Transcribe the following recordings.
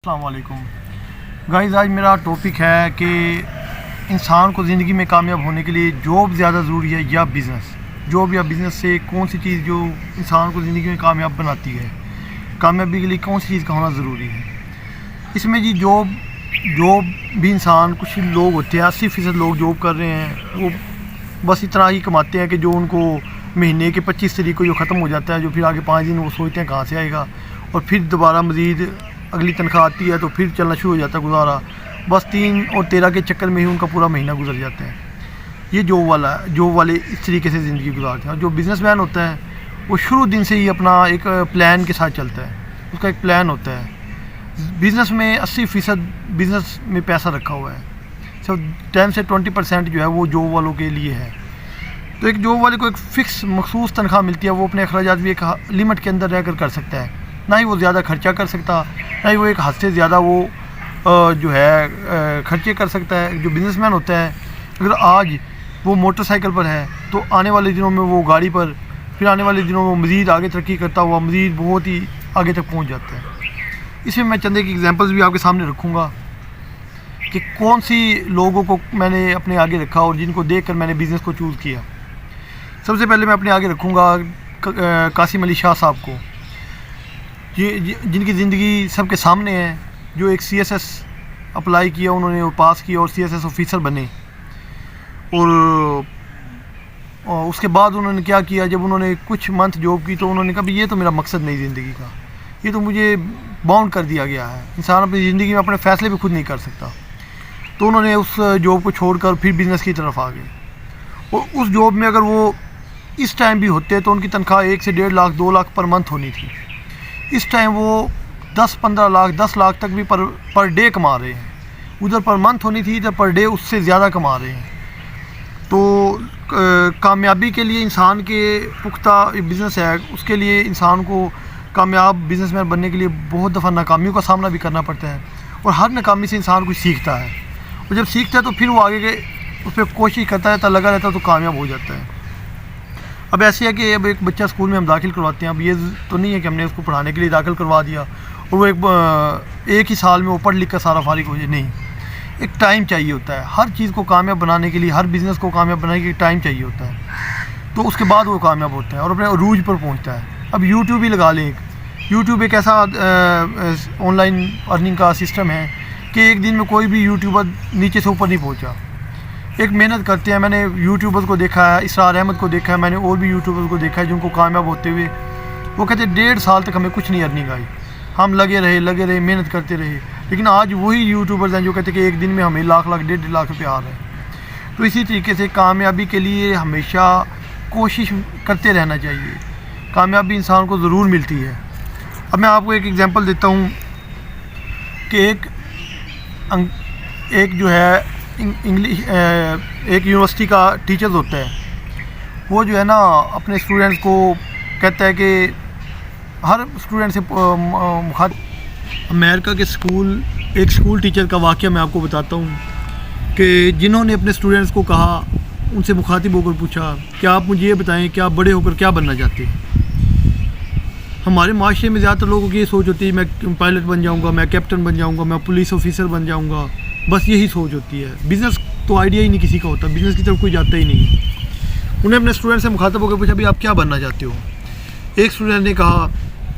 السلام علیکم گائز، آج میرا ٹاپک ہے کہ انسان کو زندگی میں کامیاب ہونے کے لیے جاب زیادہ ضروری ہے یا بزنس. جاب یا بزنس سے کون سی چیز جو انسان کو زندگی میں کامیاب بناتی ہے، کامیابی کے لیے کون سی چیز کا ہونا ضروری ہے. اس میں جاب بھی انسان، کچھ لوگ ہوتے ہیں 80% لوگ جاب کر رہے ہیں، وہ بس اتنا ہی کماتے ہیں کہ جو ان کو مہینے کے 25 تاریخ کو جو ختم ہو جاتا ہے، جو پھر آگے 5 دن وہ سوچتے ہیں کہاں سے آئے گا، اور پھر دوبارہ مزید اگلی تنخواہ آتی ہے تو پھر چلنا شروع ہو جاتا ہے گزارا. بس 3 اور 13 کے چکر میں ہی ان کا پورا مہینہ گزر جاتا ہے. یہ جاب والے اس طریقے سے زندگی گزارتے ہیں. اور جو بزنس مین ہوتا ہے وہ شروع دن سے ہی اپنا ایک پلان کے ساتھ چلتا ہے، اس کا ایک پلان ہوتا ہے. بزنس میں 80% بزنس میں پیسہ رکھا ہوا ہے، صرف 10 سے 20% جو ہے وہ جاب والوں کے لیے ہے. تو ایک جاب والے کو ایک فکس مخصوص تنخواہ ملتی ہے، وہ اپنے اخراجات بھی ایک لمٹ کے اندر رہ کر سکتا ہے. نہ ہی وہ زیادہ خرچہ کر سکتا، نہ ہی وہ ایک حد سے زیادہ وہ جو ہے خرچے کر سکتا ہے. جو بزنس مین ہوتا ہے، اگر آج وہ موٹر سائیکل پر ہے تو آنے والے دنوں میں وہ گاڑی پر، پھر آنے والے دنوں میں وہ مزید آگے ترقی کرتا ہوا مزید بہت ہی آگے تک پہنچ جاتا ہے. اس میں چند ایک ایگزامپلس بھی آپ کے سامنے رکھوں گا کہ کون سی لوگوں کو میں نے اپنے آگے رکھا اور جن کو دیکھ کر میں نے بزنس کو چوز کیا. سب سے پہلے میں اپنے آگے رکھوں گا قاسم علی شاہ صاحب کو، جن کی زندگی سب کے سامنے ہے. جو ایک CSS اپلائی کیا انہوں نے، پاس کیا اور CSS آفیسر بنے. اور اس کے بعد انہوں نے کیا کیا، جب انہوں نے کچھ منتھ جاب کی تو انہوں نے کہا بھی یہ تو میرا مقصد نہیں زندگی کا، یہ تو مجھے باؤنڈ کر دیا گیا ہے، انسان اپنی زندگی میں اپنے فیصلے بھی خود نہیں کر سکتا. تو انہوں نے اس جاب کو چھوڑ کر پھر بزنس کی طرف آ گئے. اور اس جاب میں اگر وہ اس ٹائم بھی ہوتے تو ان کی تنخواہ 1 سے 1.5 لاکھ 2 لاکھ پر منتھ ہونی تھی. اس ٹائم وہ 10-15 لاکھ 10 لاکھ تک بھی پر ڈے کما رہے ہیں. ادھر پر منتھ ہونی تھی، ادھر پر ڈے اس سے زیادہ کما رہے ہیں. تو کامیابی کے لیے انسان کے پختہ بزنس ہے، اس کے لیے انسان کو کامیاب بزنس مین بننے کے لیے بہت دفعہ ناکامیوں کا سامنا بھی کرنا پڑتا ہے. اور ہر ناکامی سے انسان کچھ سیکھتا ہے، اور جب سیکھتا ہے تو پھر وہ آگے کے اس پہ کوشش کرتا رہتا، لگا رہتا ہے تو کامیاب ہو جاتا ہے. اب ایسے ہے کہ اب ایک بچہ اسکول میں ہم داخل کرواتے ہیں. اب یہ تو نہیں ہے کہ ہم نے اس کو پڑھانے کے لیے داخل کروا دیا اور وہ ایک ہی سال میں وہ پڑھ لکھ کر سارا فارغ ہو جائے. نہیں، ایک ٹائم چاہیے ہوتا ہے. ہر چیز کو کامیاب بنانے کے لیے، ہر بزنس کو کامیاب بنانے کے لیے ٹائم چاہیے ہوتا ہے. تو اس کے بعد وہ کامیاب ہوتا ہے اور اپنے عروج پر پہنچتا ہے. اب یوٹیوب ہی لگا لیں. یوٹیوب ایک ایسا آن لائن ارننگ کا سسٹم ہے کہ ایک دن میں کوئی بھی یوٹیوبر نیچے سے اوپر نہیں پہنچا. ایک محنت کرتے ہیں. میں نے یوٹیوبر کو دیکھا ہے، اسرار احمد کو دیکھا ہے، میں نے اور بھی یوٹیوبر کو دیکھا ہے جن کو کامیاب ہوتے ہوئے وہ کہتے ہیں 1.5 سال تک ہمیں کچھ نہیں ارننگ آئی، ہم لگے رہے محنت کرتے رہے. لیکن آج وہی یوٹیوبرز ہیں جو کہتے ہیں کہ ایک دن میں ہمیں لاکھ 1.5 لاکھ روپے آ رہے ہیں. تو اسی طریقے سے کامیابی کے لیے ہمیشہ کوشش کرتے رہنا چاہیے. کامیابی انسان کو ضرور ملتی ہے. اب میں آپ کو ایک ایگزامپل دیتا ہوں کہ ایک جو ہے انگلش ایک یونیورسٹی کا ٹیچرز ہوتا ہے. وہ جو ہے نا اپنے اسٹوڈنٹس کو کہتا ہے کہ ہر اسٹوڈنٹ سے امریکہ کے ایک اسکول ٹیچر کا واقعہ میں آپ کو بتاتا ہوں کہ جنہوں نے اپنے اسٹوڈنٹس کو کہا، ان سے مخاطب ہو کر پوچھا کہ آپ مجھے یہ بتائیں کہ آپ بڑے ہو کر کیا بننا چاہتے ہیں. ہمارے معاشرے میں زیادہ تر لوگوں کی یہ سوچ ہوتی ہے میں پائلٹ بن جاؤں گا، میں کیپٹن بن جاؤں گا، میں پولیس آفیسر بن جاؤں گا. بس یہی سوچ ہوتی ہے. بزنس تو آئیڈیا ہی نہیں کسی کا ہوتا، بزنس کی طرف کوئی جاتا ہی نہیں. انہیں اپنے اسٹوڈنٹ سے مخاطب ہو کے پوچھا بھی آپ کیا بننا چاہتے ہو. ایک اسٹوڈنٹ نے کہا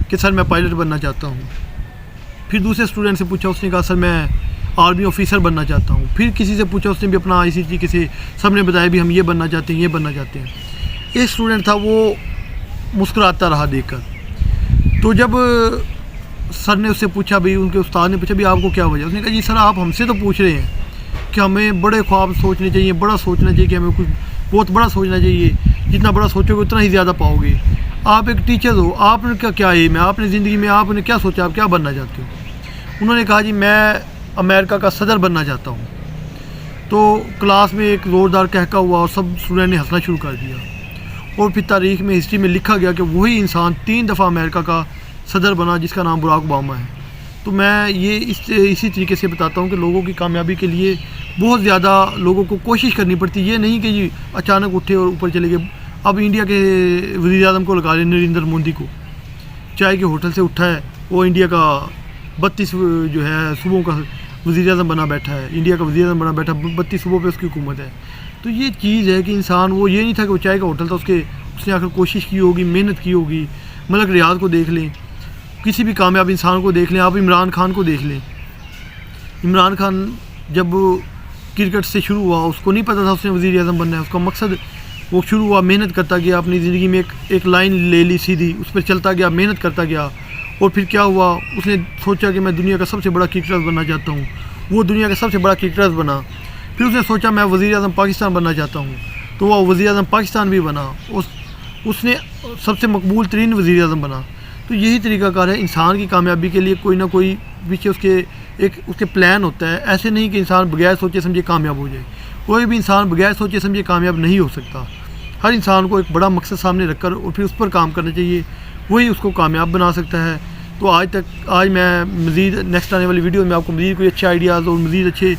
کہ سر میں پائلٹ بننا چاہتا ہوں. پھر دوسرے اسٹوڈنٹ سے پوچھا، اس نے کہا سر میں آرمی آفیسر بننا چاہتا ہوں. پھر کسی سے پوچھا، اس نے بھی اپنا اسی طریقے سے سب نے بتایا بھی ہم یہ بننا چاہتے ہیں، یہ بننا چاہتے ہیں. ایک اسٹوڈنٹ تھا وہ مسکراتا رہا دیکھ کر. تو جب سر نے اس سے پوچھا بھی، ان کے استاد نے پوچھا بھی آپ کو کیا وجہ، اس نے کہا جی سر آپ ہم سے تو پوچھ رہے ہیں کہ ہمیں بڑے خواب سوچنے چاہیے، بڑا سوچنا چاہیے، کہ ہمیں کچھ بہت بڑا سوچنا چاہیے، جتنا بڑا سوچو گے اتنا ہی زیادہ پاؤ گے. آپ ایک ٹیچر ہو، آپ نے کیا ایم ہے، آپ نے زندگی میں آپ نے کیا سوچا، آپ کیا بننا چاہتے ہو. انہوں نے کہا جی میں امریکہ کا صدر بننا چاہتا ہوں. تو کلاس میں ایک زوردار کہکا ہوا اور سب اسٹوڈنٹ نے ہنسنا شروع کر دیا. اور پھر تاریخ میں ہسٹری میں لکھا گیا کہ وہی انسان 3 دفعہ امریکہ کا صدر بنا جس کا نام براک اوباما ہے. تو میں یہ اسی طریقے سے بتاتا ہوں کہ لوگوں کی کامیابی کے لیے بہت زیادہ لوگوں کو کوشش کرنی پڑتی. یہ نہیں کہ جی اچانک اٹھے اور اوپر چلے گئے. اب انڈیا کے وزیر اعظم کو لگا لیں، نریندر مودی کو، چائے کے ہوٹل سے اٹھا ہے، وہ انڈیا کا 32 جو ہے صوبوں کا وزیر اعظم بنا بیٹھا ہے، انڈیا کا وزیر اعظم بنا بیٹھا، 32 صوبوں پہ اس کی حکومت ہے. تو یہ چیز ہے کہ انسان، وہ یہ نہیں تھا کہ وہ چائے کا ہوٹل تھا، اس نے آخر کوشش کی ہوگی، محنت کی ہوگی. ملک ریاض کو دیکھ لیں، کسی بھی کامیاب انسان کو دیکھ لیں. آپ عمران خان کو دیکھ لیں. عمران خان جب کرکٹ سے شروع ہوا، اس کو نہیں پتہ تھا اس نے وزیر اعظم بننا ہے. اس کا مقصد وہ شروع ہوا، محنت کرتا گیا، اپنی زندگی میں ایک لائن لے لی سیدھی، اس پہ چلتا گیا، محنت کرتا گیا. اور پھر کیا ہوا، اس نے سوچا کہ میں دنیا کا سب سے بڑا کرکٹر بننا چاہتا ہوں. وہ دنیا کا سب سے بڑا کرکٹر بنا. پھر اس نے سوچا میں وزیر اعظم پاکستان بننا چاہتا ہوں، تو وہ وزیر اعظم پاکستان بھی بنا. اس نے سب سے مقبول ترین وزیر اعظم بنا. تو یہی طریقہ کار ہے انسان کی کامیابی کے لیے. کوئی نہ کوئی پیچھے اس کے پلان ہوتا ہے. ایسے نہیں کہ انسان بغیر سوچے سمجھے کامیاب ہو جائے. کوئی بھی انسان بغیر سوچے سمجھے کامیاب نہیں ہو سکتا. ہر انسان کو ایک بڑا مقصد سامنے رکھ کر اور پھر اس پر کام کرنا چاہیے، وہی اس کو کامیاب بنا سکتا ہے. تو آج میں مزید نیکسٹ آنے والی ویڈیو میں آپ کو مزید کوئی اچھے آئیڈیاز اور مزید اچھے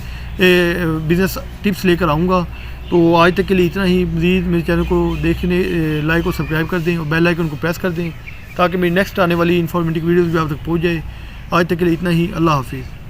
بزنس ٹپس لے کر آؤں گا. تو آج تک کے لیے اتنا ہی. مزید میرے چینل کو دیکھنے، لائک اور سبسکرائب کر دیں اور بیل آئیکن کو پریس کر دیں تاکہ میری نیکسٹ آنے والی انفارمیٹیو ویڈیوز بھی آپ تک پہنچ جائے. آج تک کے لیے اتنا ہی. اللہ حافظ.